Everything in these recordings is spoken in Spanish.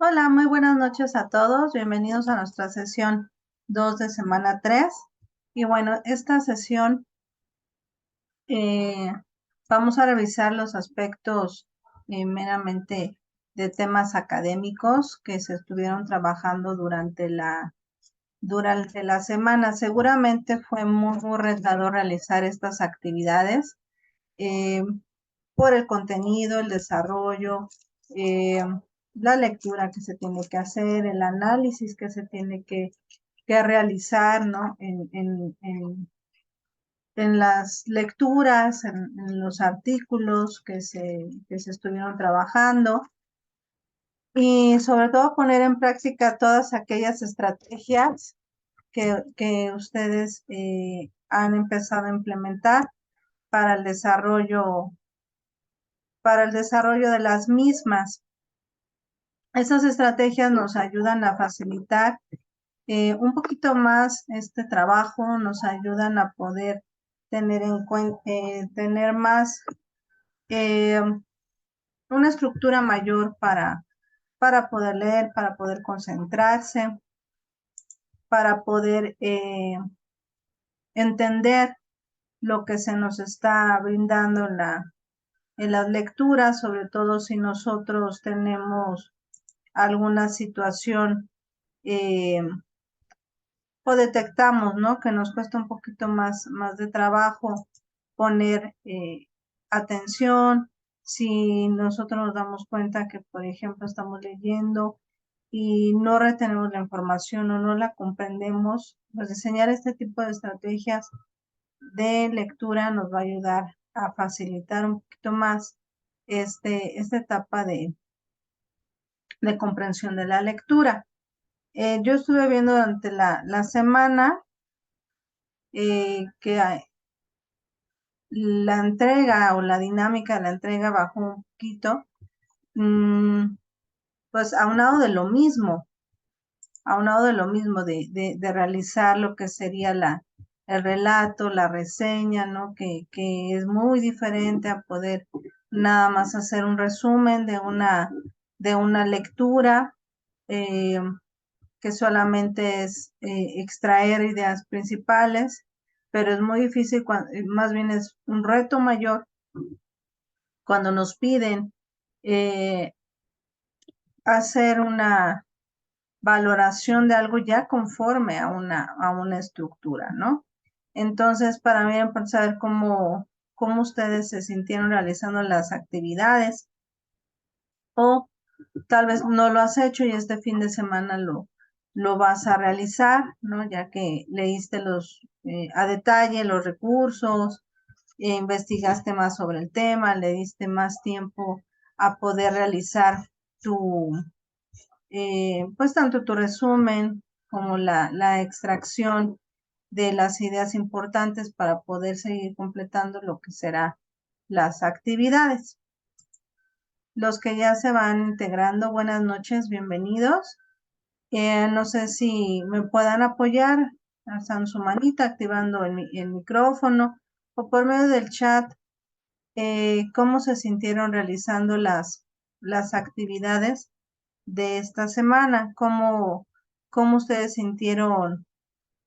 Hola, muy buenas noches a todos. Bienvenidos a nuestra sesión 2 de semana 3. Y bueno, esta sesión eh, vamos a revisar los aspectos meramente de temas académicos que se estuvieron trabajando durante la semana. Seguramente fue muy retador realizar estas actividades eh, por el contenido, el desarrollo, eh, la lectura que se tiene que hacer, el análisis que se tiene que realizar, ¿no? En las lecturas, en los artículos que se estuvieron trabajando y sobre todo poner en práctica todas aquellas estrategias que ustedes han empezado a implementar para el desarrollo, para el desarrollo de las mismas. Estas estrategias nos ayudan a facilitar un poquito más este trabajo, nos ayudan a poder tener en cuenta, tener más, eh, una estructura mayor para poder leer, para poder concentrarse, para poder entender lo que se nos está brindando en las lecturas, sobre todo si nosotros tenemos alguna situación eh, o detectamos, ¿no? Que nos cuesta un poquito más de trabajo poner atención. Si nosotros nos damos cuenta que, por ejemplo, estamos leyendo y no retenemos la información o no la comprendemos, pues diseñar este tipo de estrategias de lectura nos va a ayudar a facilitar un poquito más esta etapa de comprensión de la lectura. Yo estuve viendo durante la semana que la entrega o la dinámica de la entrega bajó un poquito, mm, pues aunado de lo mismo, de realizar lo que sería el relato, la reseña, ¿no? Que es muy diferente a poder nada más hacer un resumen de una lectura, eh, que solamente es extraer ideas principales, pero es muy difícil, más bien es un reto mayor cuando nos piden eh, hacer una valoración de algo ya conforme a una estructura, ¿no? Entonces, para mí, para saber cómo ustedes se sintieron realizando las actividades, o tal vez no lo has hecho y este fin de semana lo vas a realizar, ¿no? Ya que leíste a detalle los recursos, investigaste más sobre el tema, le diste más tiempo a poder realizar pues tanto tu resumen como la extracción de las ideas importantes para poder seguir completando lo que será las actividades. Los que ya se van integrando, buenas noches, bienvenidos. No sé si me puedan apoyar, alzando su manita, activando el micrófono o por medio del chat, cómo se sintieron realizando las actividades de esta semana, cómo ustedes sintieron,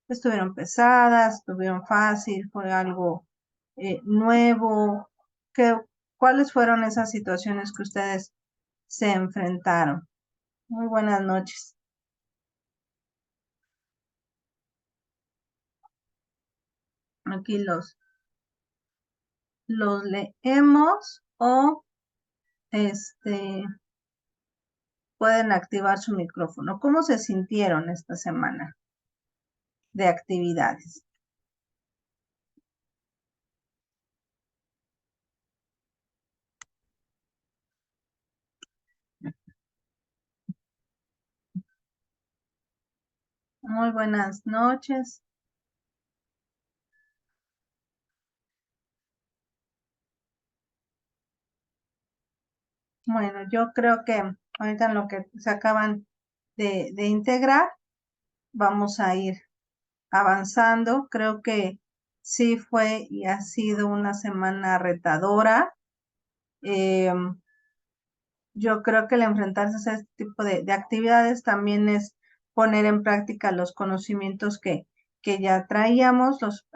estuvieron pesadas, estuvieron fácil, fue algo nuevo, cuáles fueron esas situaciones que ustedes se enfrentaron. Muy buenas noches. Aquí los leemos o pueden activar su micrófono. ¿Cómo se sintieron esta semana de actividades? Muy buenas noches. Bueno, yo creo que ahorita en lo que se acaban de integrar, vamos a ir avanzando. Creo que sí fue y ha sido una semana retadora. yo creo que el enfrentarse a este tipo de actividades también es poner en práctica los conocimientos que ya traíamos, los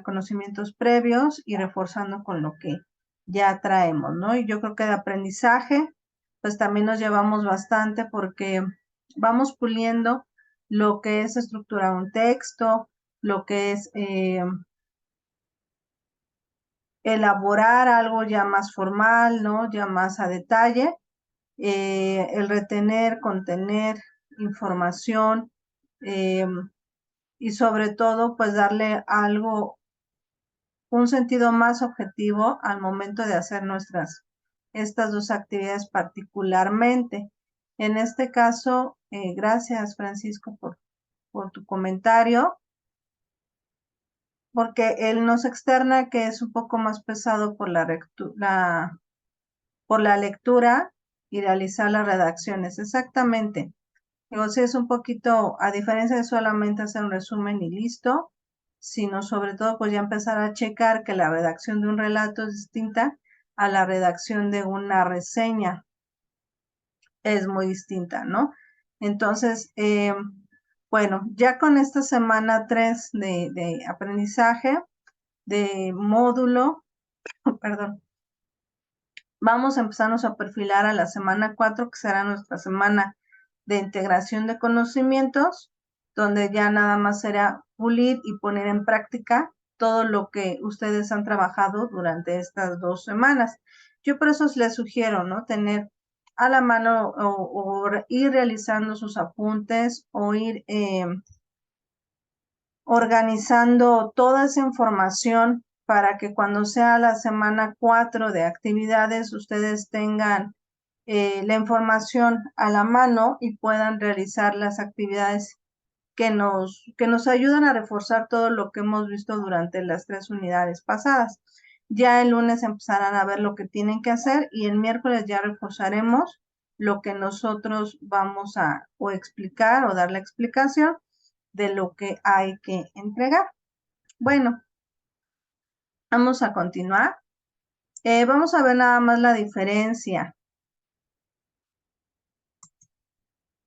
conocimientos previos y reforzando con lo que ya traemos, ¿no? Y yo creo que de aprendizaje, pues también nos llevamos bastante porque vamos puliendo lo que es estructurar un texto, lo que es elaborar algo ya más formal, ¿no? Ya más a detalle, el retener, contener información eh, y sobre todo, pues darle algo, un sentido más objetivo al momento de hacer estas dos actividades particularmente. En este caso, gracias Francisco por tu comentario, porque él nos externa que es un poco más pesado por la lectura y realizar las redacciones. Exactamente. Digo, sí es un poquito, a diferencia de solamente hacer un resumen y listo, sino sobre todo pues ya empezar a checar que la redacción de un relato es distinta a la redacción de una reseña, es muy distinta, ¿no? Entonces, bueno, ya con esta semana 3 de aprendizaje, de módulo, perdón, vamos a empezarnos a perfilar a la semana 4, que será nuestra semana de integración de conocimientos, donde ya nada más será pulir y poner en práctica todo lo que ustedes han trabajado durante estas 2 semanas. Yo por eso les sugiero, ¿no? Tener a la mano o ir realizando sus apuntes o ir organizando toda esa información para que cuando sea la semana 4 de actividades, ustedes tengan la información a la mano y puedan realizar las actividades que nos ayudan a reforzar todo lo que hemos visto durante las 3 unidades pasadas. Ya el lunes empezarán a ver lo que tienen que hacer y el miércoles ya reforzaremos lo que nosotros vamos a o explicar o dar la explicación de lo que hay que entregar. Bueno, vamos a continuar. Vamos a ver nada más la diferencia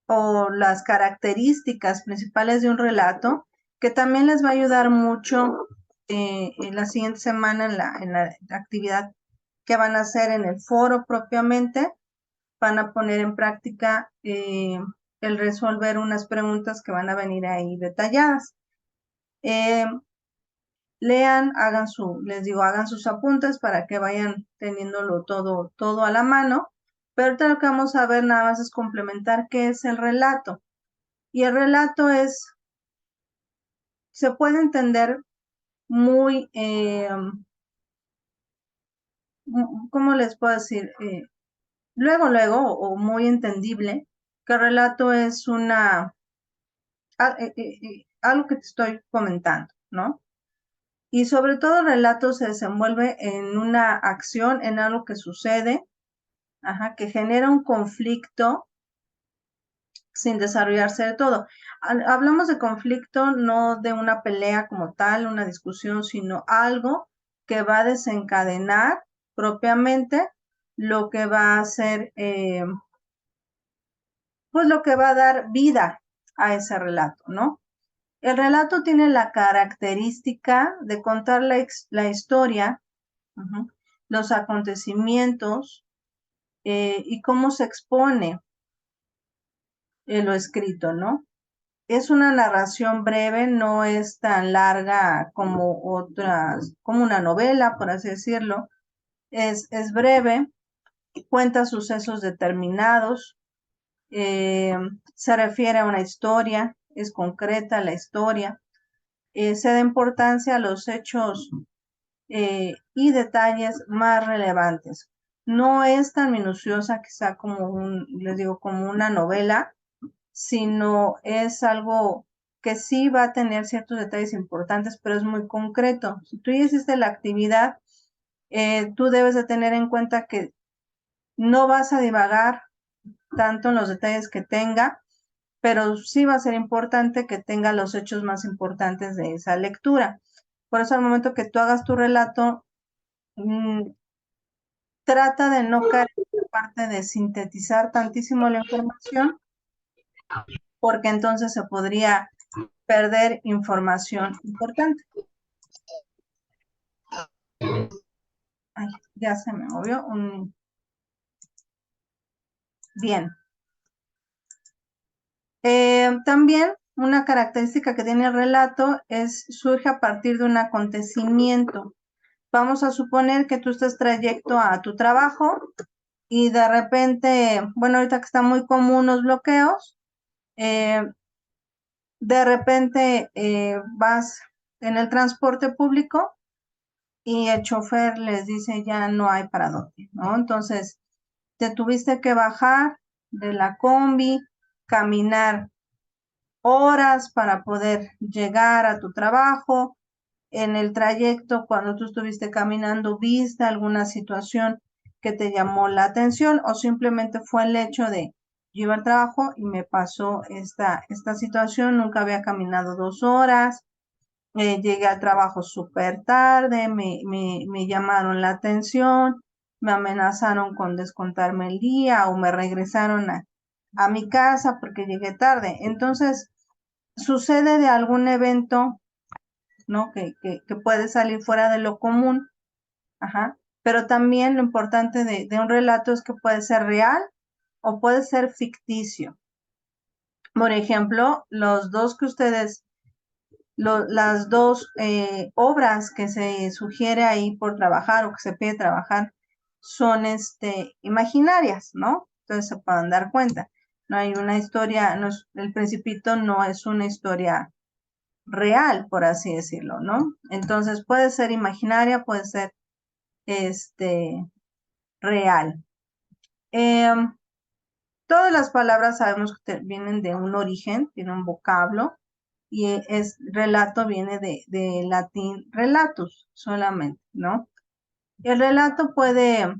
o las características principales de un relato, que también les va a ayudar mucho en la siguiente semana en la actividad que van a hacer en el foro propiamente. Van a poner en práctica el resolver unas preguntas que van a venir ahí detalladas. Lean, les digo, hagan sus apuntes para que vayan teniéndolo todo a la mano. Pero ahorita lo que vamos a ver nada más es complementar qué es el relato. Y el relato se puede entender muy, ¿cómo les puedo decir? Luego, o muy entendible, que el relato es algo que te estoy comentando, ¿no? Y sobre todo el relato se desenvuelve en una acción, en algo que sucede, ajá, que genera un conflicto sin desarrollarse de todo. Hablamos de conflicto, no de una pelea como tal, una discusión, sino algo que va a desencadenar propiamente lo que va a hacer, pues lo que va a dar vida a ese relato, ¿no? El relato tiene la característica de contar la historia, los acontecimientos y cómo se expone lo escrito, ¿no? Es una narración breve, no es tan larga como otras, como una novela, por así decirlo. Es breve, cuenta sucesos determinados, se refiere a una historia, es concreta la historia, se da importancia a los hechos y detalles más relevantes. No es tan minuciosa quizá les digo, como una novela, sino es algo que sí va a tener ciertos detalles importantes, pero es muy concreto. Si tú ya hiciste la actividad, tú debes de tener en cuenta que no vas a divagar tanto en los detalles que tenga, pero sí va a ser importante que tenga los hechos más importantes de esa lectura. Por eso al momento que tú hagas tu relato, trata de no caer parte de sintetizar tantísimo la información, porque entonces se podría perder información importante. Ay, ya se me movió un... Bien. También una característica que tiene el relato surge a partir de un acontecimiento. Vamos a suponer que tú estás trayecto a tu trabajo y de repente, bueno, ahorita que están muy común los bloqueos, de repente vas en el transporte público y el chofer les dice ya no hay para dónde, ¿no? Entonces, te tuviste que bajar de la combi, caminar horas para poder llegar a tu trabajo. En el trayecto, cuando tú estuviste caminando, ¿viste alguna situación que te llamó la atención o simplemente fue el hecho de yo iba al trabajo y me pasó esta situación? Nunca había caminado 2 horas, llegué al trabajo súper tarde, me llamaron la atención, me amenazaron con descontarme el día o me regresaron a mi casa porque llegué tarde. Entonces, sucede de algún evento, ¿no? Que puede salir fuera de lo común, ajá. Pero también lo importante de un relato es que puede ser real o puede ser ficticio. Por ejemplo, los dos que ustedes, las dos obras que se sugiere ahí por trabajar o que se pide trabajar son imaginarias, ¿no? Entonces se pueden dar cuenta. No hay una historia, el Principito no es una historia real, por así decirlo, ¿no? Entonces puede ser imaginaria, puede ser real. Todas las palabras sabemos que vienen de un origen, tiene un vocablo, y relato viene de latín relatus solamente, ¿no? El relato puede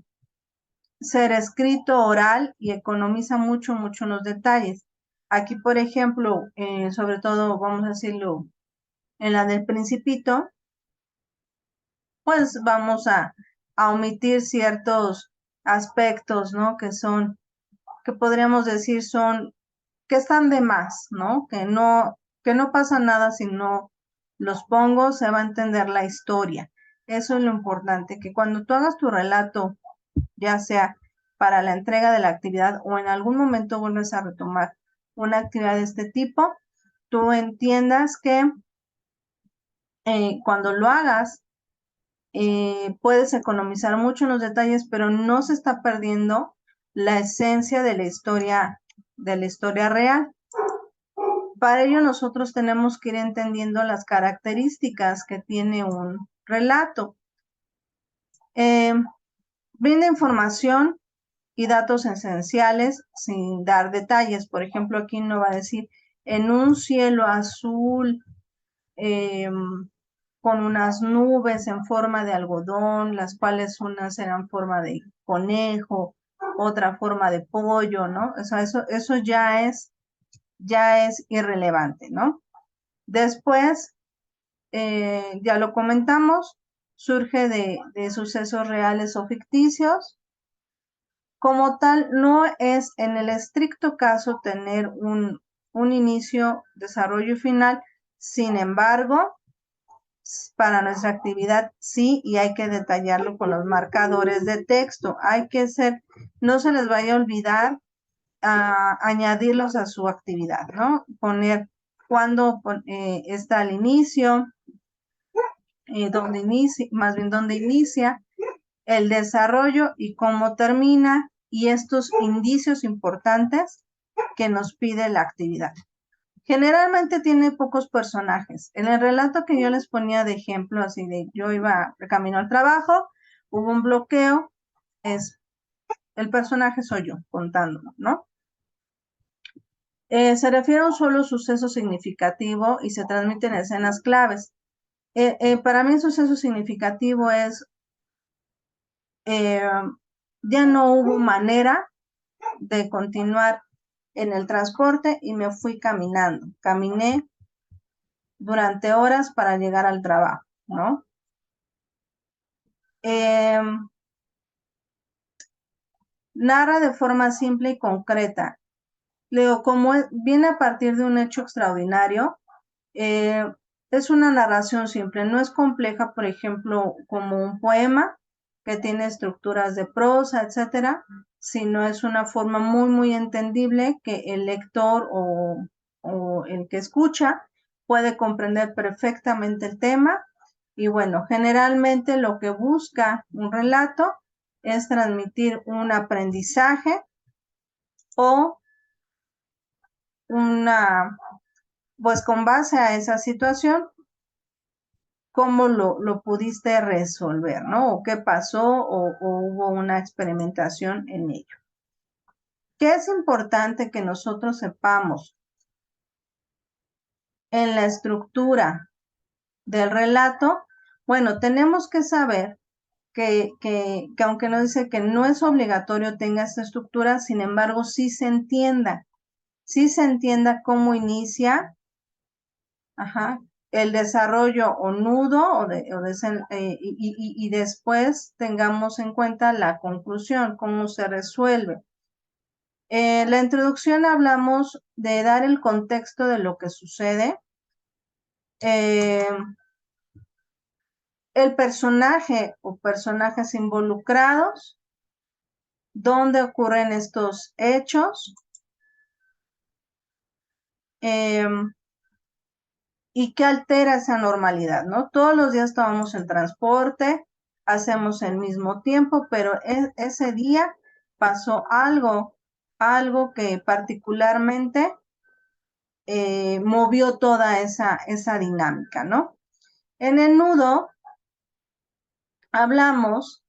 ser escrito, oral, y economiza mucho los detalles. Aquí, por ejemplo, sobre todo, vamos a decirlo, en la del Principito, pues vamos a omitir ciertos aspectos, ¿no? Que podríamos decir que están de más, ¿no? Que no pasa nada si no los pongo, se va a entender la historia. Eso es lo importante, que cuando tú hagas tu relato, ya sea para la entrega de la actividad o en algún momento vuelves a retomar una actividad de este tipo, tú entiendas que cuando lo hagas, puedes economizar mucho en los detalles, pero no se está perdiendo la esencia de la historia real. Para ello nosotros tenemos que ir entendiendo las características que tiene un relato. Brinda información y datos esenciales sin dar detalles. Por ejemplo, aquí no va a decir en un cielo azul, con unas nubes en forma de algodón, las cuales unas eran forma de conejo, otra forma de pollo, ¿no? O sea, eso ya es irrelevante, ¿no? Después, ya lo comentamos, surge de sucesos reales o ficticios. Como tal, no es en el estricto caso tener un inicio, desarrollo y final. Sin embargo, para nuestra actividad sí, y hay que detallarlo con los marcadores de texto. No se les vaya a olvidar añadirlos a su actividad, ¿no? Poner cuándo está al inicio, más bien dónde inicia, el desarrollo y cómo termina, y estos indicios importantes que nos pide la actividad. Generalmente tiene pocos personajes. En el relato que yo les ponía de ejemplo, así de yo iba de camino al trabajo, hubo un bloqueo, el personaje soy yo contándolo, ¿no? Se refiere a un solo suceso significativo y se transmite en escenas claves. Para mí un suceso significativo es, ya no hubo manera de continuar en el transporte y me fui caminando. Caminé durante horas para llegar al trabajo, ¿no? narra de forma simple y concreta. Leo, como viene a partir de un hecho extraordinario, es una narración simple, no es compleja, por ejemplo, como un poema que tiene estructuras de prosa, etcétera, sino es una forma muy entendible que el lector o el que escucha puede comprender perfectamente el tema. Y bueno, generalmente lo que busca un relato es transmitir un aprendizaje o pues con base a esa situación, cómo lo pudiste resolver, ¿no? O qué pasó o hubo una experimentación en ello. ¿Qué es importante que nosotros sepamos en la estructura del relato? Bueno, tenemos que saber que aunque nos dice que no es obligatorio tenga esta estructura, sin embargo, sí se entienda cómo inicia, el desarrollo o nudo y después tengamos en cuenta la conclusión, cómo se resuelve. En la introducción hablamos de dar el contexto de lo que sucede. El personaje o personajes involucrados, dónde ocurren estos hechos, y qué altera esa normalidad, ¿no? Todos los días tomamos el transporte, hacemos el mismo tiempo, pero ese día pasó algo que particularmente movió toda esa dinámica, ¿no? En el nudo hablamos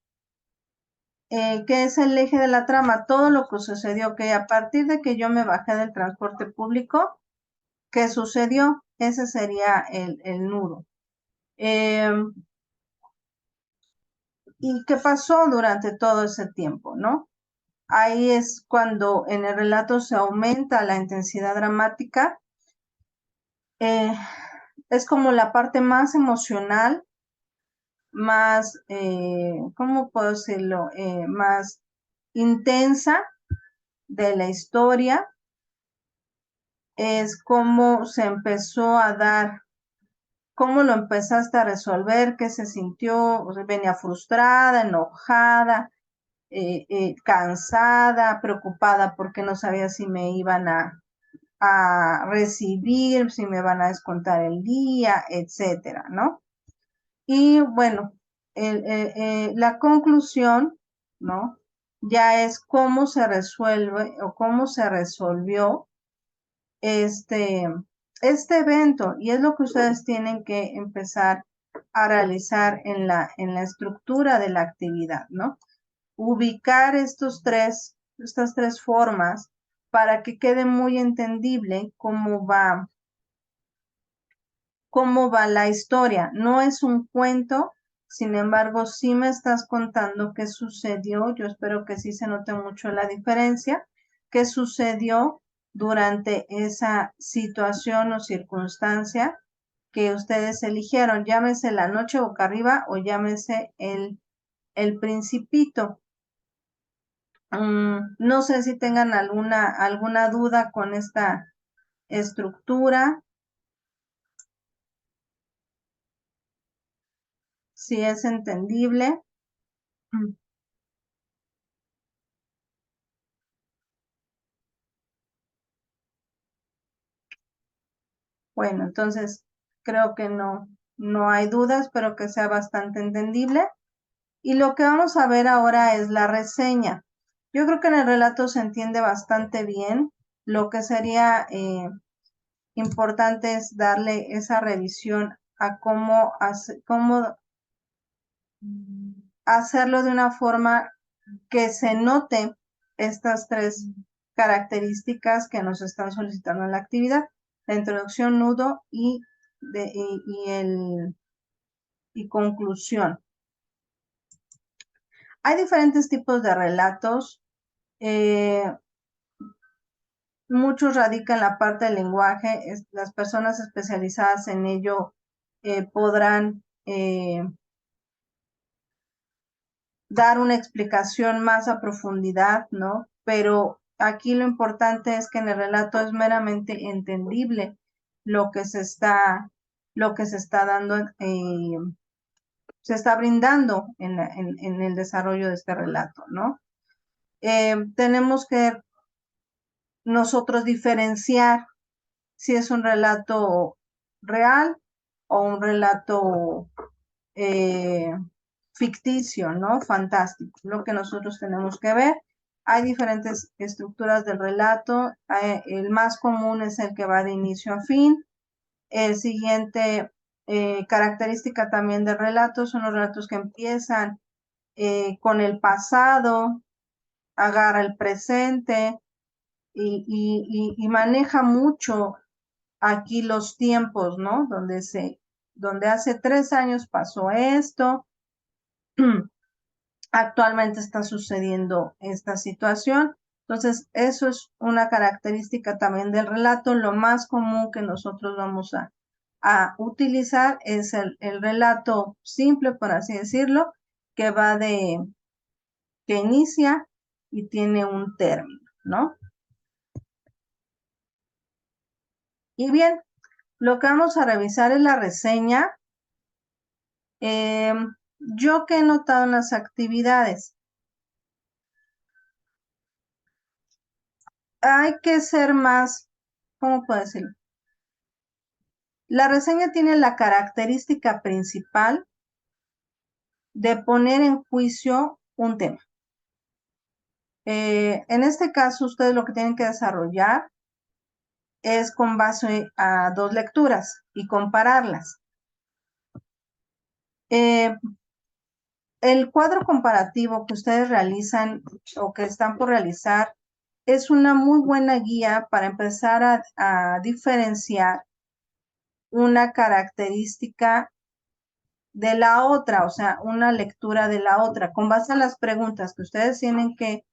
que es el eje de la trama, todo lo que sucedió, que a partir de que yo me bajé del transporte público, ¿qué sucedió? Ese sería el nudo. ¿Y qué pasó durante todo ese tiempo, no? Ahí es cuando en el relato se aumenta la intensidad dramática. Es como la parte más emocional, más, ¿cómo puedo decirlo? Más intensa de la historia. Es como se empezó a dar, cómo lo empezaste a resolver, qué se sintió, o sea, venía frustrada, enojada, cansada, preocupada porque no sabía si me iban a recibir, si me van a descontar el día, etcétera, ¿no? Y bueno, la conclusión, ¿no? Ya es cómo se resuelve o cómo se resolvió este, este evento, y es lo que ustedes tienen que empezar a realizar en la estructura de la actividad, ¿no? Ubicar estas tres formas para que quede muy entendible cómo va la historia. No es un cuento, sin embargo, sí me estás contando qué sucedió. Yo espero que sí se note mucho la diferencia, qué sucedió durante esa situación o circunstancia que ustedes eligieron, llámese La Noche Boca Arriba o llámese el Principito. No sé si tengan alguna duda con esta estructura, si es entendible. Mm, Bueno, entonces creo que no hay duda, espero que sea bastante entendible. Y lo que vamos a ver ahora es la reseña. Yo creo que en el relato se entiende bastante bien. Lo que sería importante es darle esa revisión a cómo hacerlo de una forma que se note estas tres características que nos están solicitando en la actividad: la introducción, nudo y conclusión. Hay diferentes tipos de relatos. Muchos radican en la parte del lenguaje. Las personas especializadas en ello podrán dar una explicación más a profundidad, ¿no? Pero aquí lo importante es que en el relato es meramente entendible lo que se está, lo que se está dando, se está brindando en el desarrollo de este relato, ¿no? Tenemos que nosotros diferenciar si es un relato real o un relato eh, ficticio, ¿no? Fantástico, lo que nosotros tenemos que ver. Hay diferentes estructuras del relato. El más común es el que va de inicio a fin. El siguiente característica también del relato son los relatos que empiezan con el pasado, agarra el presente y maneja mucho aquí los tiempos, ¿no? Donde hace 3 años pasó esto, actualmente está sucediendo esta situación. Entonces, eso es una característica también del relato. Lo más común que nosotros vamos a utilizar es el relato simple, por así decirlo, que va que inicia y tiene un término, ¿no? Y bien, lo que vamos a revisar es la reseña. Yo que he notado en las actividades, hay que ser más, ¿cómo puedo decirlo? La reseña tiene la característica principal de poner en juicio un tema. En este caso, ustedes lo que tienen que desarrollar es con base a 2 lecturas y compararlas. El cuadro comparativo que ustedes realizan o que están por realizar es una muy buena guía para empezar a diferenciar una característica de la otra, o sea, una lectura de la otra. Con base a las preguntas que ustedes tienen que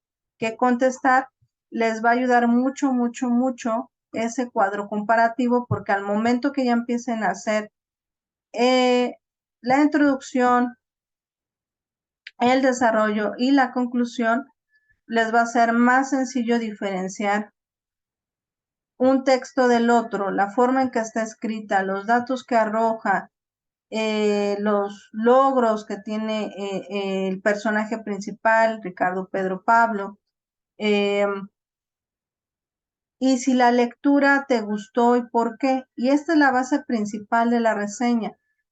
contestar, les va a ayudar mucho, mucho, mucho ese cuadro comparativo, porque al momento que ya empiecen a hacer la introducción, el desarrollo y la conclusión, les va a ser más sencillo diferenciar un texto del otro, la forma en que está escrita, los datos que arroja, los logros que tiene el personaje principal, Ricardo Pedro Pablo, eh, y si la lectura te gustó y por qué. Y esta es la base principal de la reseña.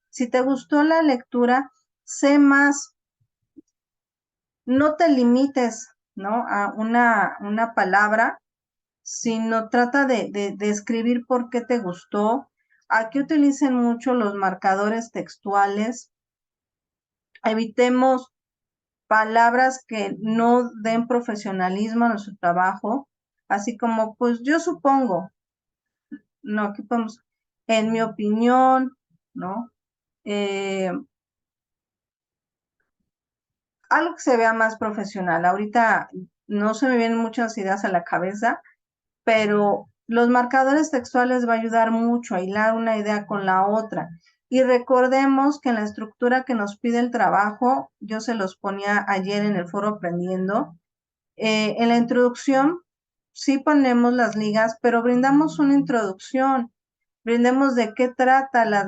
Si te gustó la lectura, sé más, no te limites, ¿no? A una palabra, sino trata de escribir por qué te gustó. Aquí utilicen mucho los marcadores textuales. Evitemos palabras que no den profesionalismo a nuestro trabajo, así como, pues yo supongo, no, aquí podemos, en mi opinión, ¿no? Eh, Algo que se vea más profesional. Ahorita no se me vienen muchas ideas a la cabeza, pero los marcadores textuales va a ayudar mucho a hilar una idea con la otra. Y recordemos que en la estructura que nos pide el trabajo, yo se los ponía ayer en el foro aprendiendo, en la introducción sí ponemos las ligas, pero brindamos una introducción, brindemos de qué trata las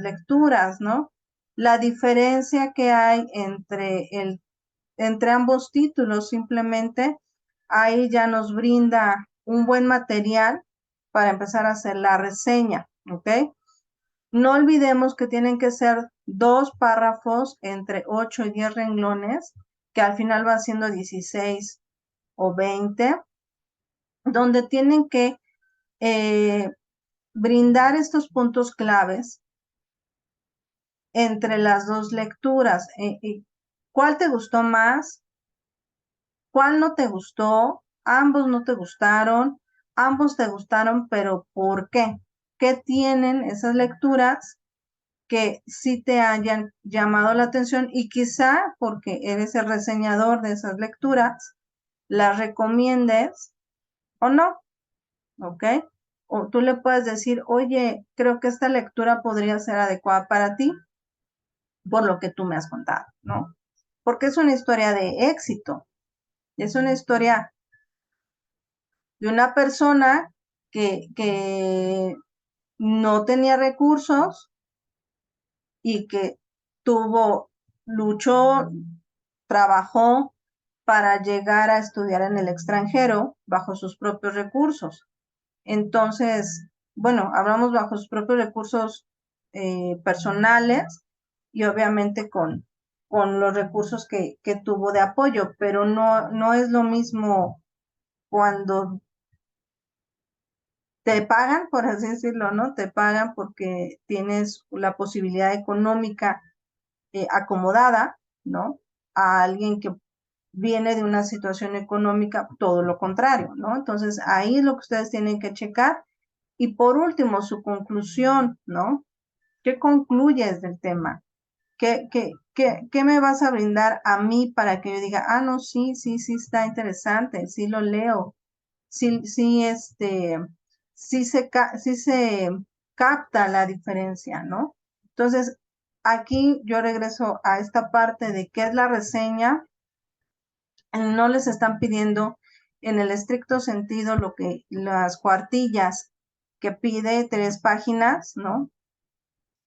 lecturas, ¿no? La diferencia que hay entre ambos títulos, simplemente ahí ya nos brinda un buen material para empezar a hacer la reseña, ¿ok? No olvidemos que tienen que ser 2 párrafos entre 8 y 10 renglones, que al final va siendo 16 o 20, donde tienen que eh, brindar estos puntos claves entre las 2 lecturas. ¿Cuál te gustó más? ¿Cuál no te gustó? Ambos no te gustaron, ambos te gustaron, pero ¿por qué? ¿Qué tienen esas lecturas que sí te hayan llamado la atención y quizá porque eres el reseñador de esas lecturas, las recomiendes o no? ¿Ok? O tú le puedes decir, oye, creo que esta lectura podría ser adecuada para ti por lo que tú me has contado, ¿no? porque es una historia de éxito. Es una historia de una persona que no tenía recursos y que luchó, trabajó para llegar a estudiar en el extranjero bajo sus propios recursos. Entonces, bueno, hablamos bajo sus propios recursos personales y obviamente con los recursos que tuvo de apoyo, pero no es lo mismo cuando te pagan, por así decirlo, ¿no? Te pagan porque tienes la posibilidad económica acomodada, ¿no? A alguien que viene de una situación económica, todo lo contrario, ¿no? Entonces, ahí es lo que ustedes tienen que checar. Y por último, su conclusión, ¿no? ¿Qué concluyes del tema? ¿Qué me vas a brindar a mí para que yo diga, ah, no, sí, sí, sí está interesante, sí lo leo, sí, sí, sí se capta la diferencia, ¿no? Entonces, aquí yo regreso a esta parte de qué es la reseña. No les están pidiendo en el estricto sentido lo que las cuartillas que pide 3 páginas, ¿no?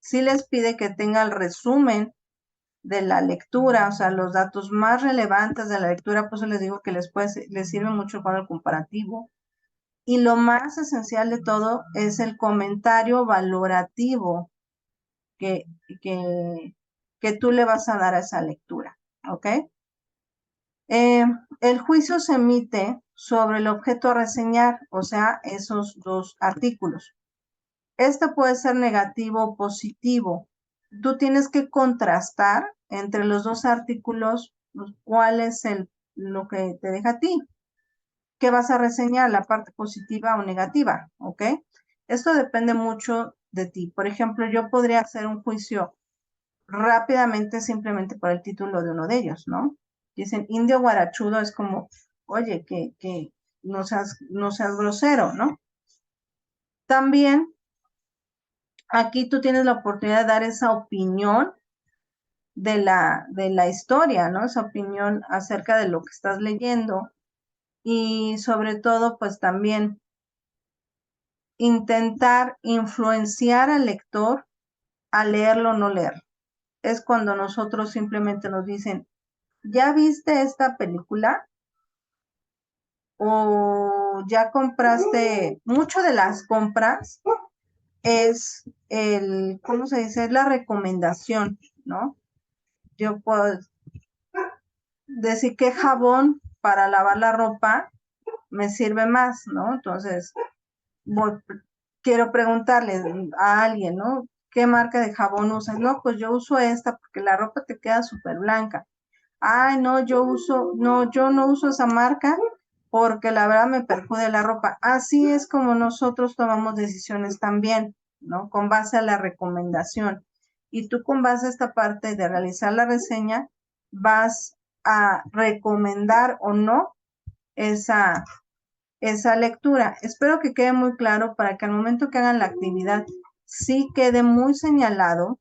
Sí les pide que tenga el resumen de la lectura, o sea, los datos más relevantes de la lectura, por eso les digo que les sirve mucho para el comparativo. Y lo más esencial de todo es el comentario valorativo que, que, que tú le vas a dar a esa lectura, ¿ok? El juicio se emite sobre el objeto a reseñar, o sea, esos 2 artículos. Este puede ser negativo o positivo. Tú tienes que contrastar entre los 2 artículos cuál es lo que te deja a ti. ¿Qué vas a reseñar? ¿La parte positiva o negativa? ¿Ok? Esto depende mucho de ti. Por ejemplo, yo podría hacer un juicio rápidamente simplemente por el título de uno de ellos, ¿no? Dicen indio guarachudo, es como, oye, que no seas grosero, ¿no? También aquí tú tienes la oportunidad de dar esa opinión de la historia, ¿no? Esa opinión acerca de lo que estás leyendo y sobre todo, pues también intentar influenciar al lector a leerlo o no leerlo. Es cuando nosotros simplemente nos dicen, ¿ya viste esta película? O ya compraste, mucho de las compras es ¿cómo se dice? Es la recomendación, ¿no? Yo puedo decir que jabón para lavar la ropa me sirve más, ¿no? Entonces, voy, quiero preguntarle a alguien, ¿no? ¿Qué marca de jabón usas? No, pues yo uso esta porque la ropa te queda súper blanca. Ay, no, yo no uso esa marca porque la verdad me perjude la ropa. Así es como nosotros tomamos decisiones también, ¿no? Con base a la recomendación. Y tú con base a esta parte de realizar la reseña, vas a recomendar o no esa, esa lectura. Espero que quede muy claro para que al momento que hagan la actividad sí quede muy señalado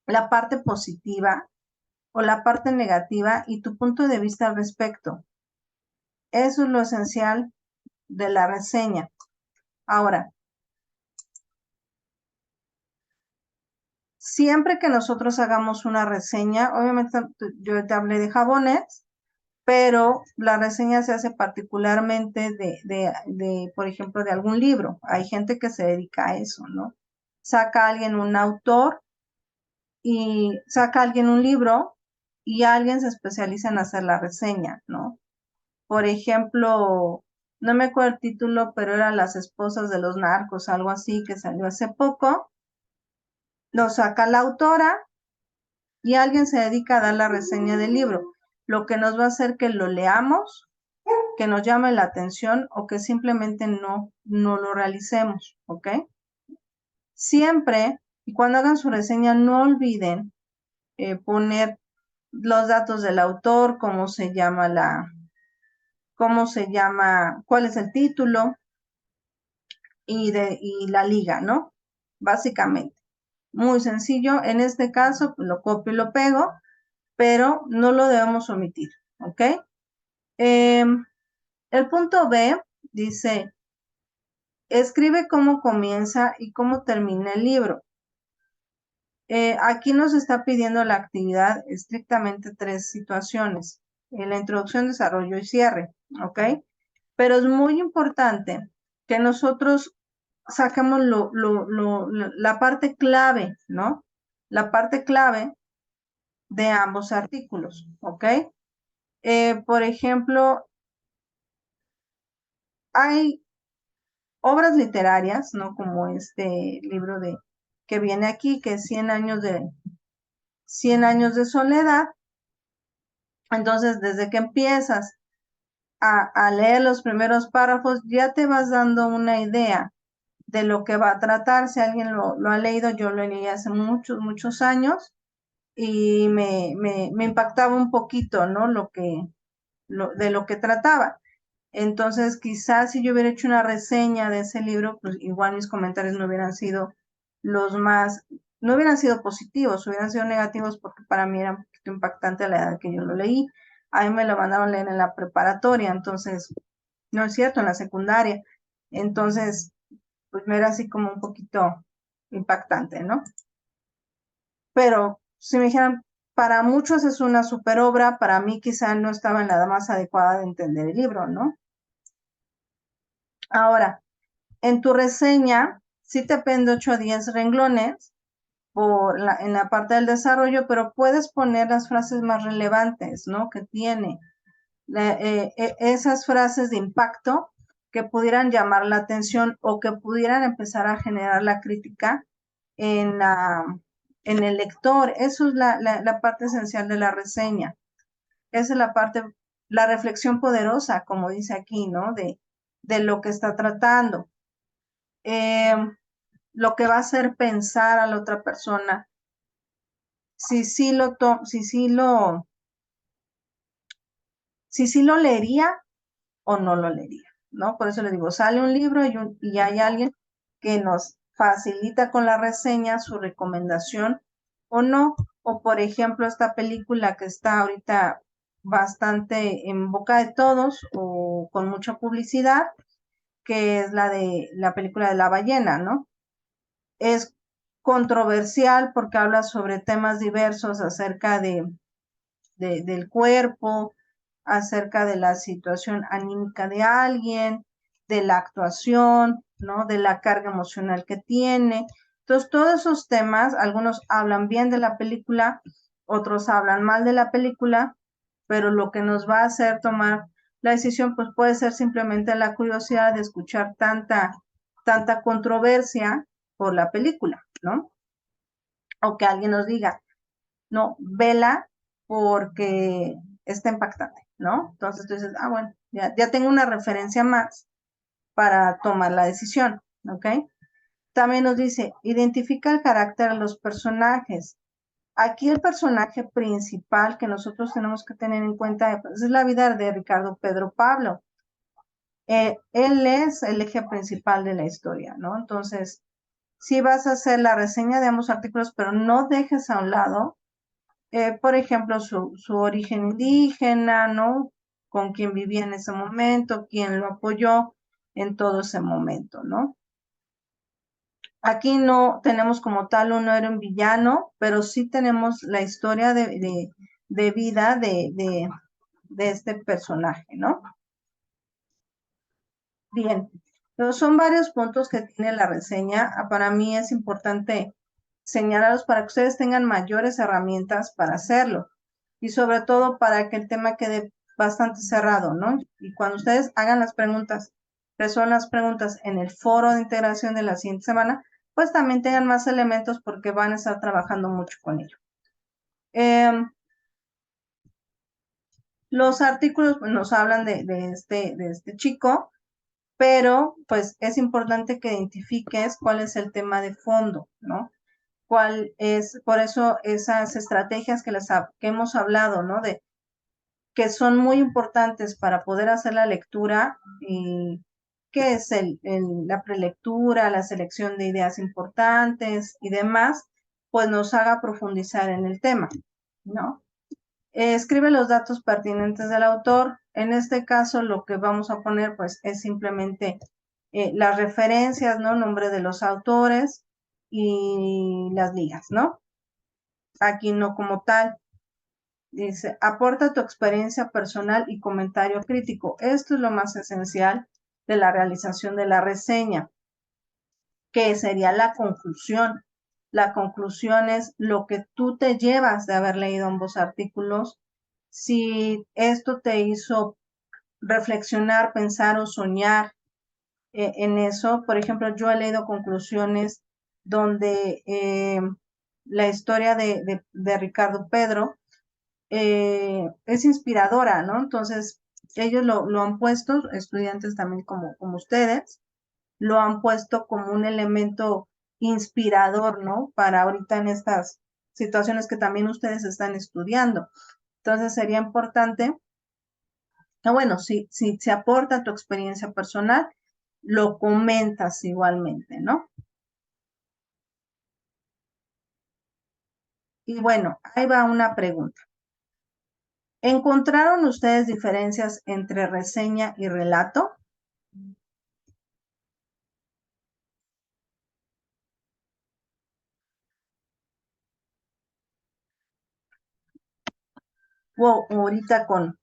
la parte positiva o la parte negativa y tu punto de vista al respecto. Eso es lo esencial de la reseña. Ahora, siempre que nosotros hagamos una reseña, obviamente yo te hablé de jabones, pero la reseña se hace particularmente por ejemplo, de algún libro. Hay gente que se dedica a eso, ¿no? Saca a alguien un autor y saca a alguien un libro y alguien se especializa en hacer la reseña, ¿no? Por ejemplo, no me acuerdo el título, pero era Las esposas de los narcos, algo así, que salió hace poco. Lo saca la autora y alguien se dedica a dar la reseña del libro, lo que nos va a hacer que lo leamos, que nos llame la atención o que simplemente no lo realicemos, ¿ok? Siempre, y cuando hagan su reseña, no olviden poner los datos del autor, cuál es el título y la liga, ¿no? Básicamente. Muy sencillo. En este caso, lo copio y lo pego. pero no lo debemos omitir, ¿ok? El punto B dice, escribe cómo comienza y cómo termina el libro. Aquí nos está pidiendo la actividad estrictamente 3 situaciones, la introducción, desarrollo y cierre, ¿ok? Pero es muy importante que nosotros saquemos la parte clave, ¿no? La parte clave de ambos artículos, ¿ok? Por ejemplo, hay obras literarias, ¿no? Como este libro que viene aquí, que es 100 años de soledad. Entonces, desde que empiezas a leer los primeros párrafos, ya te vas dando una idea de lo que va a tratar. Si alguien lo ha leído, yo lo leí hace muchos, muchos años y me impactaba un poquito, ¿no? De lo que trataba. Entonces, quizás si yo hubiera hecho una reseña de ese libro, pues igual mis comentarios no hubieran sido los más, no hubieran sido positivos, hubieran sido negativos porque para mí era un poquito impactante a la edad que yo lo leí. A mí me lo mandaron a leer en la preparatoria, entonces, no es cierto, en la secundaria. Entonces, pues me era así como un poquito impactante, ¿no? Pero si me dijeran, para muchos es una super obra, para mí quizá no estaba en la más adecuada de entender el libro, ¿no? Ahora, en tu reseña, sí te pende 8 a 10 renglones en la parte del desarrollo, pero puedes poner las frases más relevantes, ¿no? Que tiene. Esas frases de impacto que pudieran llamar la atención o que pudieran empezar a generar la crítica en, en el lector. Eso es la parte esencial de la reseña. Esa es la parte, la reflexión poderosa, como dice aquí, ¿no? De lo que está tratando. Eh, lo que va a hacer pensar a la otra persona, si sí lo leería o no lo leería, ¿no? Por eso le digo, sale un libro y hay alguien que nos facilita con la reseña su recomendación o no, o por ejemplo esta película que está ahorita bastante en boca de todos o con mucha publicidad, que es la película de la ballena, ¿no? Es controversial porque habla sobre temas diversos acerca del cuerpo, acerca de la situación anímica de alguien, de la actuación, ¿no? De la carga emocional que tiene. Entonces, todos esos temas, algunos hablan bien de la película, otros hablan mal de la película, pero lo que nos va a hacer tomar la decisión, pues puede ser simplemente la curiosidad de escuchar tanta controversia por la película, ¿no? O que alguien nos diga, no, vela porque está impactante, ¿no? Entonces tú dices, ah, bueno, ya tengo una referencia más para tomar la decisión, ¿ok? También nos dice, identifica el carácter de los personajes. Aquí el personaje principal que nosotros tenemos que tener en cuenta pues, es la vida de Ricardo Pedro Pablo. Él es el eje principal de la historia, ¿no? Entonces, sí vas a hacer la reseña de ambos artículos, pero no dejes a un lado por ejemplo, su origen indígena, ¿no? Con quién vivía en ese momento, quién lo apoyó en todo ese momento, ¿no? Aquí no tenemos como tal un héroe, un villano, pero sí tenemos la historia de vida de este personaje, ¿no? Bien, pero son varios puntos que tiene la reseña. Para mí es importante señalarlos para que ustedes tengan mayores herramientas para hacerlo y sobre todo para que el tema quede bastante cerrado, ¿no? Y cuando ustedes hagan las preguntas, resuelvan las preguntas en el foro de integración de la siguiente semana, pues también tengan más elementos porque van a estar trabajando mucho con ello. Los artículos nos hablan de este chico, pero pues es importante que identifiques cuál es el tema de fondo, ¿no? Cuál es, por eso esas estrategias que hemos hablado, ¿no? Que son muy importantes para poder hacer la lectura, y que es la prelectura, la selección de ideas importantes y demás, pues nos haga profundizar en el tema, ¿no? Escribe los datos pertinentes del autor. En este caso, lo que vamos a poner, pues, es simplemente las referencias, ¿no? Nombre de los autores y las ligas, ¿no? Aquí no como tal. Dice, aporta tu experiencia personal y comentario crítico. Esto es lo más esencial de la realización de la reseña, que sería la conclusión. La conclusión es lo que tú te llevas de haber leído ambos artículos. Si esto te hizo reflexionar, pensar o soñar en eso, por ejemplo, yo he leído conclusiones donde la historia de Ricardo Pedro es inspiradora, ¿no? Entonces, ellos lo han puesto, estudiantes también como ustedes, lo han puesto como un elemento inspirador, ¿no? Para ahorita en estas situaciones que también ustedes están estudiando. Entonces, sería importante, bueno, si se aporta tu experiencia personal, lo comentas igualmente, ¿no? Y bueno, ahí va una pregunta. ¿Encontraron ustedes diferencias entre reseña y relato? O ahorita con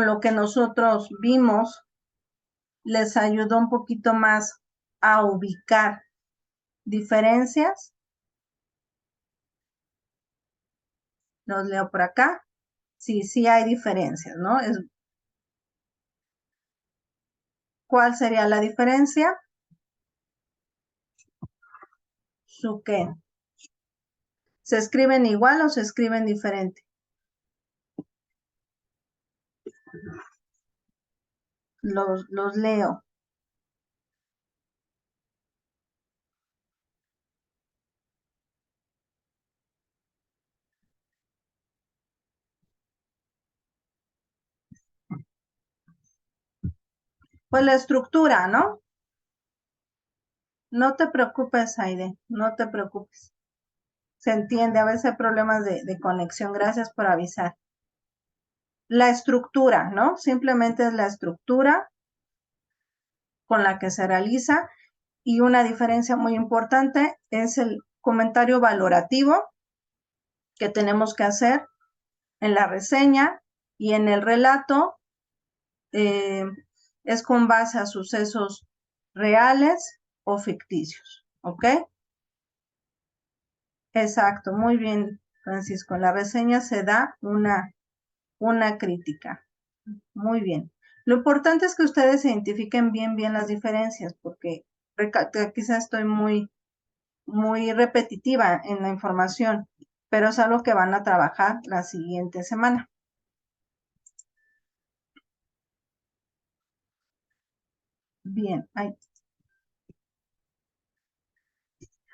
lo que nosotros vimos, les ayudó un poquito más a ubicar diferencias. Los leo por acá. Sí, sí hay diferencias, ¿no? ¿Cuál sería la diferencia? ¿Su qué? ¿Se escriben igual o se escriben diferente? Los leo. Pues la estructura, ¿no? No te preocupes, Aide, no te preocupes. Se entiende, a veces hay problemas de conexión. Gracias por avisar. La estructura, ¿no? Simplemente es la estructura con la que se realiza y una diferencia muy importante es el comentario valorativo que tenemos que hacer en la reseña y en el relato. eh, es con base a sucesos reales o ficticios, ¿ok? Exacto, muy bien, Francisco. En la reseña se da una crítica. Muy bien. Lo importante es que ustedes identifiquen bien las diferencias, porque quizás estoy muy repetitiva en la información, pero es algo que van a trabajar la siguiente semana. Bien,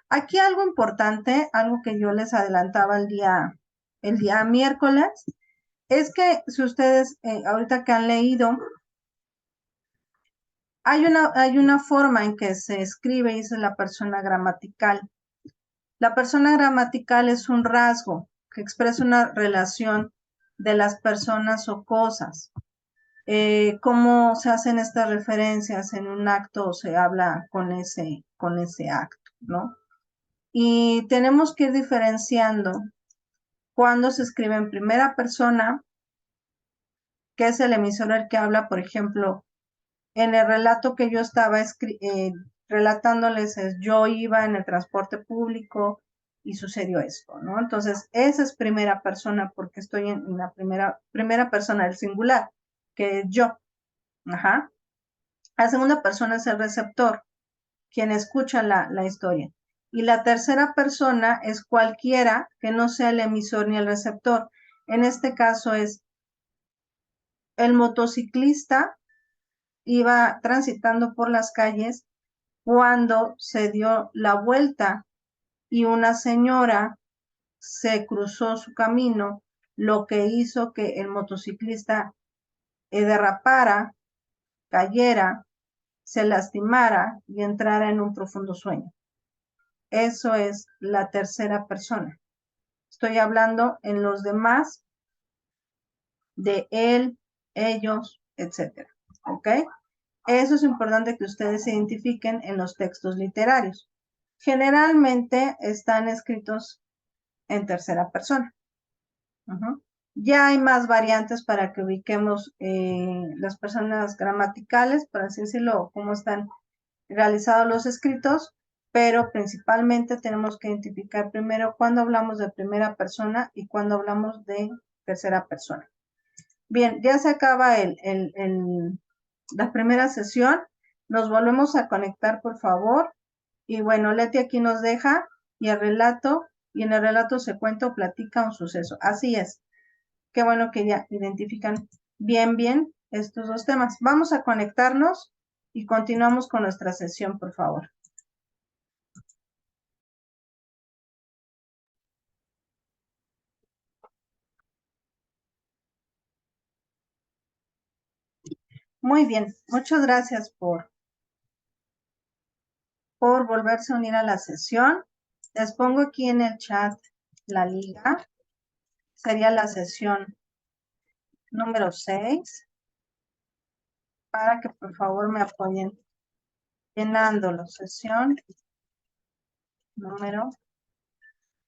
aquí algo importante, algo que yo les adelantaba el día miércoles, es que si ustedes ahorita que han leído, hay una forma en que se escribe y es la persona gramatical. La persona gramatical es un rasgo que expresa una relación de las personas o cosas. ¿Cómo se hacen estas referencias en un acto o se habla con ese acto, ¿no? Y tenemos que ir diferenciando cuando se escribe en primera persona, que es el emisor el que habla, por ejemplo, en el relato que yo estaba relatándoles es yo iba en el transporte público y sucedió esto, ¿no? Entonces, esa es primera persona porque estoy en la primera persona del singular, que es yo. Ajá. La segunda persona es el receptor, quien escucha la historia. Y la tercera persona es cualquiera que no sea el emisor ni el receptor. En este caso es el motociclista iba transitando por las calles cuando se dio la vuelta y una señora se cruzó su camino, lo que hizo que el motociclista derrapara, cayera, se lastimara y entrara en un profundo sueño. Eso es la tercera persona. Estoy hablando en los demás de él, ellos, etcétera. ¿Ok? Eso es importante que ustedes se identifiquen en los textos literarios. Generalmente están escritos en tercera persona. Ya hay más variantes para que ubiquemos las personas gramaticales, por así decirlo, cómo están realizados los escritos, pero principalmente tenemos que identificar primero cuando hablamos de primera persona y cuando hablamos de tercera persona. Bien, ya se acaba la primera sesión. Nos volvemos a conectar, por favor. Y bueno, Leti aquí nos deja y en el relato se cuenta o platica un suceso. Así es. Qué bueno que ya identifican bien estos dos temas. Vamos a conectarnos y continuamos con nuestra sesión, por favor. Muy bien, muchas gracias por volverse a unir a la sesión. Les pongo aquí en el chat la liga. Sería la sesión número 6. Para que por favor me apoyen llenándolo. Sesión número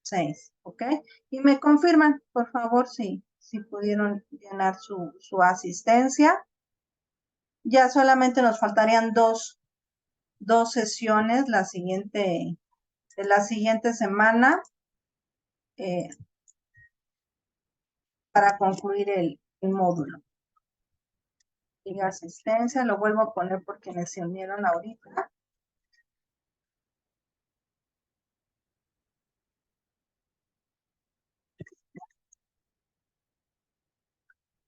6, ¿ok? Y me confirman, por favor, si pudieron llenar su asistencia. Ya solamente nos faltarían dos sesiones de la siguiente semana para concluir el módulo. Y asistencia, lo vuelvo a poner por quienes se unieron ahorita.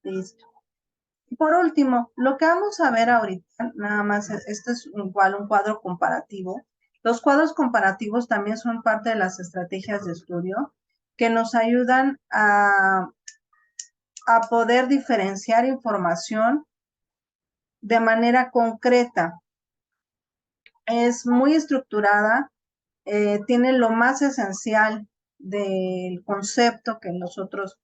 Listo. Por último, lo que vamos a ver ahorita, nada más, esto es igual un cuadro comparativo. Los cuadros comparativos también son parte de las estrategias de estudio que nos ayudan a poder diferenciar información de manera concreta. Es muy estructurada, tiene lo más esencial del concepto que nosotros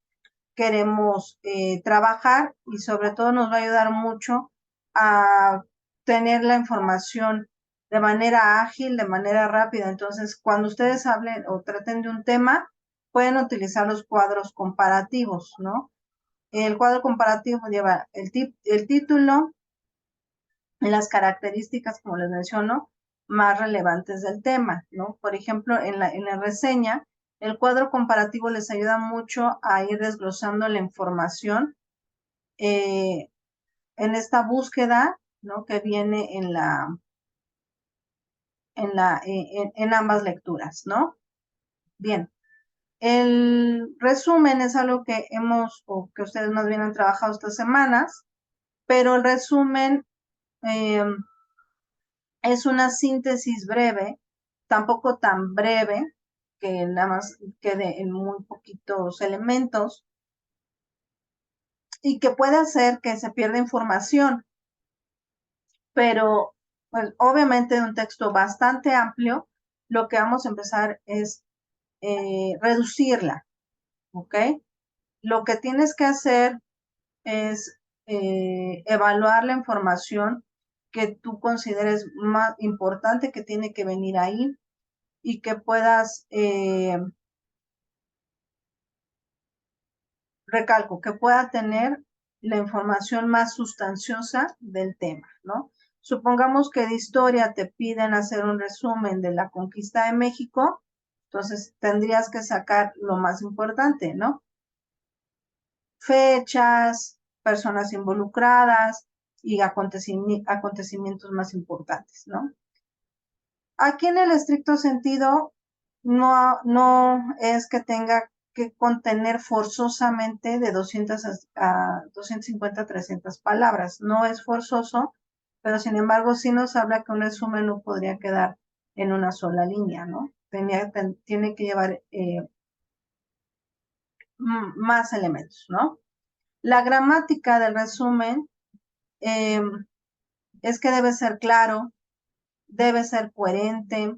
queremos trabajar y sobre todo nos va a ayudar mucho a tener la información de manera ágil, de manera rápida. Entonces, cuando ustedes hablen o traten de un tema, pueden utilizar los cuadros comparativos, ¿no? El cuadro comparativo lleva el título, las características, como les menciono, más relevantes del tema, ¿no? Por ejemplo, en la reseña, el cuadro comparativo les ayuda mucho a ir desglosando la información en esta búsqueda, ¿no? Que viene en ambas lecturas, ¿no? Bien. El resumen es algo que o que ustedes más bien han trabajado estas semanas, pero el resumen es una síntesis breve, tampoco tan breve, que nada más quede en muy poquitos elementos, y que puede hacer que se pierda información, pero pues obviamente en un texto bastante amplio, lo que vamos a empezar es reducirla, ¿ok? Lo que tienes que hacer es evaluar la información que tú consideres más importante que tiene que venir ahí y que puedas, recalco, que pueda tener la información más sustanciosa del tema, ¿no? Supongamos que de historia te piden hacer un resumen de la conquista de México, entonces tendrías que sacar lo más importante, ¿no? Fechas, personas involucradas y acontecimientos más importantes, ¿no? Aquí en el estricto sentido, no es que tenga que contener forzosamente de 200 a 250 a 300 palabras. No es forzoso, pero sin embargo sí nos habla que un resumen no podría quedar en una sola línea, ¿no? Tiene que llevar más elementos, ¿no? La gramática del resumen es que debe ser claro, debe ser coherente,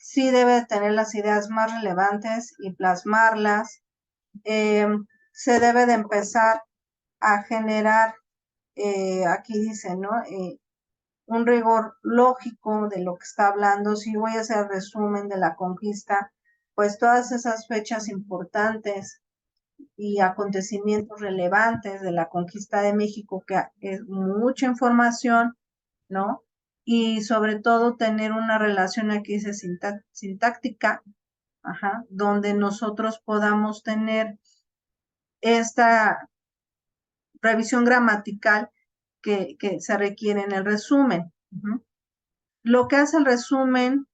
sí debe tener las ideas más relevantes y plasmarlas. Se debe de empezar a generar, aquí dice, ¿no? Un rigor lógico de lo que está hablando. Si voy a hacer resumen de la conquista, pues todas esas fechas importantes y acontecimientos relevantes de la conquista de México, que es mucha información, ¿no? Y sobre todo tener una relación, aquí dice sintáctica, ajá, donde nosotros podamos tener esta revisión gramatical que se requiere en el resumen. Lo que hace el resumen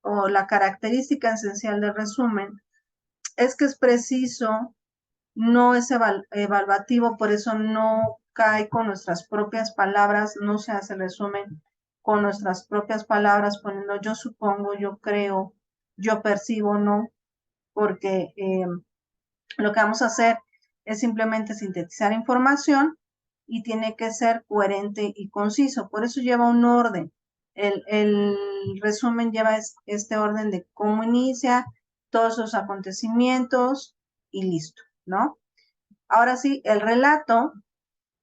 o la característica esencial del resumen es que es preciso, no es evaluativo, por eso no cae con nuestras propias palabras, no se hace el resumen con nuestras propias palabras, poniendo yo supongo, yo creo, yo percibo, no, porque lo que vamos a hacer es simplemente sintetizar información y tiene que ser coherente y conciso. Por eso lleva un orden. El resumen lleva este orden de cómo inicia, todos los acontecimientos y listo, ¿no? Ahora sí, el relato,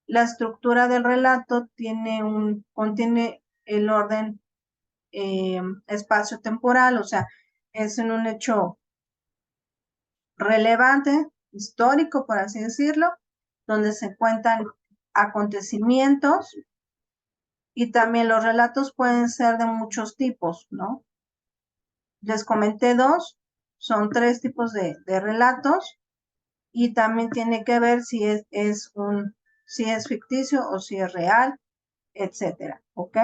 la estructura del relato contiene el orden espacio-temporal, o sea, es en un hecho relevante, histórico, por así decirlo, donde se cuentan acontecimientos y también los relatos pueden ser de muchos tipos, ¿no? Les comenté dos, son tres tipos de relatos y también tiene que ver si si es ficticio o si es real, etcétera, ¿ok?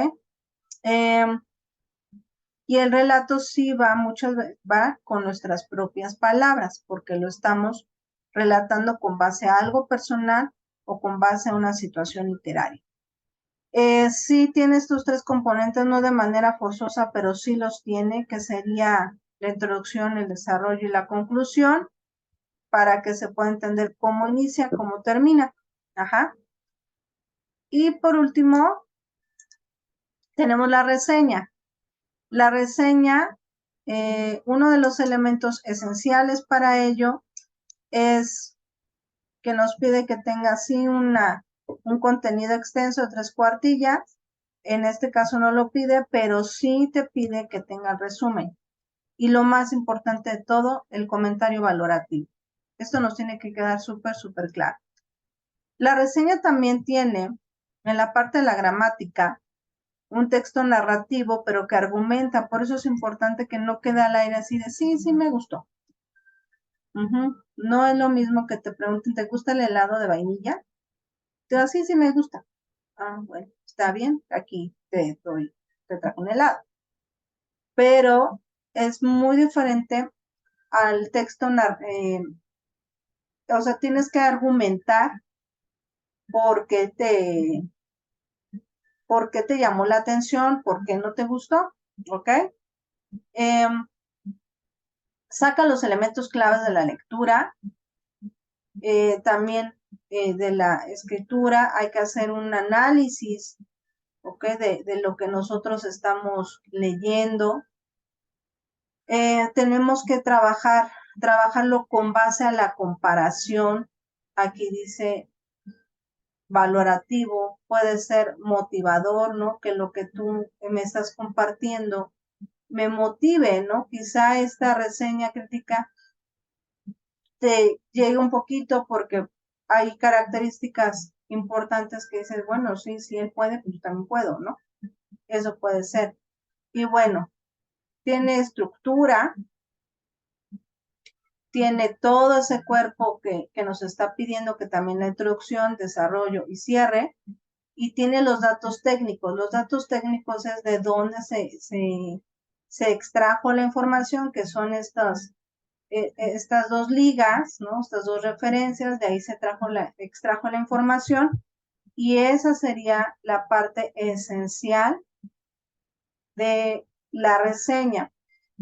Y el relato sí muchas veces va con nuestras propias palabras, porque lo estamos relatando con base a algo personal o con base a una situación literaria. Sí tiene estos tres componentes, no de manera forzosa, pero sí los tiene, que sería la introducción, el desarrollo y la conclusión, para que se pueda entender cómo inicia, cómo termina. Ajá. Y por último, tenemos la reseña. La reseña, uno de los elementos esenciales para ello es que nos pide que tenga así un contenido extenso de 3 cuartillas. En este caso no lo pide, pero sí te pide que tenga el resumen. Y lo más importante de todo, el comentario valorativo. Esto nos tiene que quedar súper, súper claro. La reseña también tiene, en la parte de la gramática, un texto narrativo, pero que argumenta. Por eso es importante que no quede al aire así de sí, sí me gustó. No es lo mismo que te pregunten, ¿te gusta el helado de vainilla? Te digo, sí, sí me gusta. Ah, bueno, está bien, aquí te trajo un helado. Pero es muy diferente al texto, o sea, tienes que argumentar por qué te llamó la atención, por qué no te gustó, ¿ok? Saca los elementos claves de la lectura, también de la escritura, hay que hacer un análisis, ¿ok? De lo que nosotros estamos leyendo. Tenemos que trabajarlo con base a la comparación. Aquí dice valorativo, puede ser motivador, ¿no? Que lo que tú me estás compartiendo me motive, ¿no? Quizá esta reseña crítica te llegue un poquito porque hay características importantes que dices, bueno, sí, sí, él puede, pues yo también puedo, ¿no? Eso puede ser. Y bueno, tiene estructura, tiene todo ese cuerpo que nos está pidiendo, que también la introducción, desarrollo y cierre, y tiene los datos técnicos. Los datos técnicos es de dónde se extrajo la información, que son estas dos ligas, ¿no? Estas dos referencias, de ahí se extrajo la información, y esa sería la parte esencial de la reseña.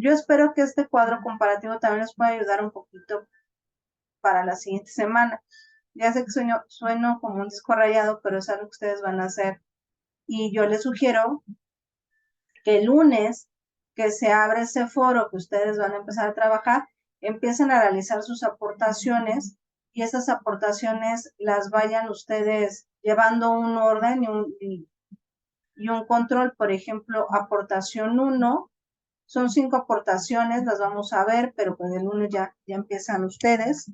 Yo espero que este cuadro comparativo también les pueda ayudar un poquito para la siguiente semana. Ya sé que sueno como un disco rayado, pero es algo que ustedes van a hacer. Y yo les sugiero que el lunes, que se abre ese foro, que ustedes van a empezar a trabajar, empiecen a realizar sus aportaciones y esas aportaciones las vayan ustedes llevando un orden y un control. Por ejemplo, aportación 1, son 5 aportaciones, las vamos a ver, pero con el lunes ya empiezan ustedes.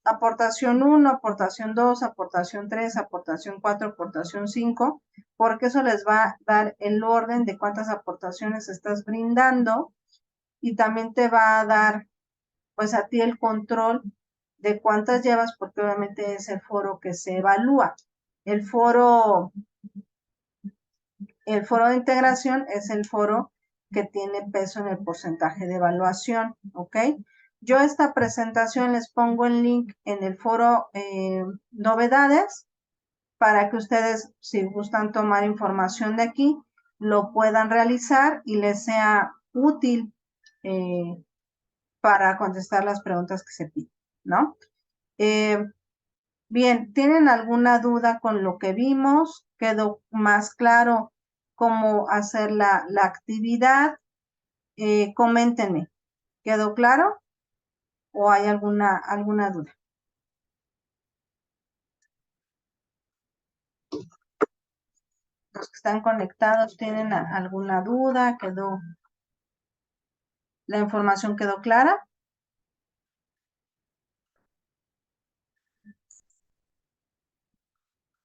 Aportación 1, aportación 2, aportación 3, aportación 4, aportación 5, porque eso les va a dar el orden de cuántas aportaciones estás brindando y también te va a dar pues a ti el control de cuántas llevas, porque obviamente es el foro que se evalúa. El foro de integración es el foro que tiene peso en el porcentaje de evaluación, ¿ok? Yo esta presentación les pongo el link en el foro novedades para que ustedes, si gustan tomar información de aquí, lo puedan realizar y les sea útil para contestar las preguntas que se piden, ¿no? Bien, ¿tienen alguna duda con lo que vimos? ¿Quedó más claro cómo hacer la actividad? Coméntenme, ¿quedó claro o hay alguna duda? Los que están conectados, ¿tienen alguna duda? ¿La información quedó clara?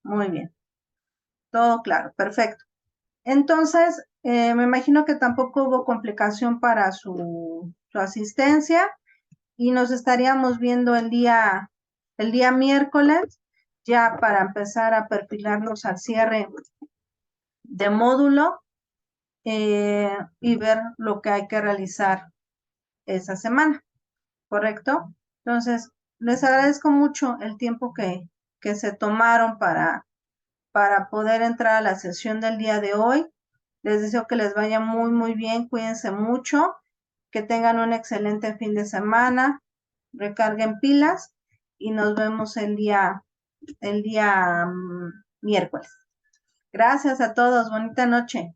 Muy bien, todo claro, perfecto. Entonces, me imagino que tampoco hubo complicación para su asistencia y nos estaríamos viendo el día miércoles ya para empezar a perfilarnos al cierre de módulo y ver lo que hay que realizar esa semana, ¿correcto? Entonces, les agradezco mucho el tiempo que se tomaron para poder entrar a la sesión del día de hoy. Les deseo que les vaya muy, muy bien. Cuídense mucho, que tengan un excelente fin de semana, recarguen pilas y nos vemos el día miércoles. Gracias a todos. Bonita noche.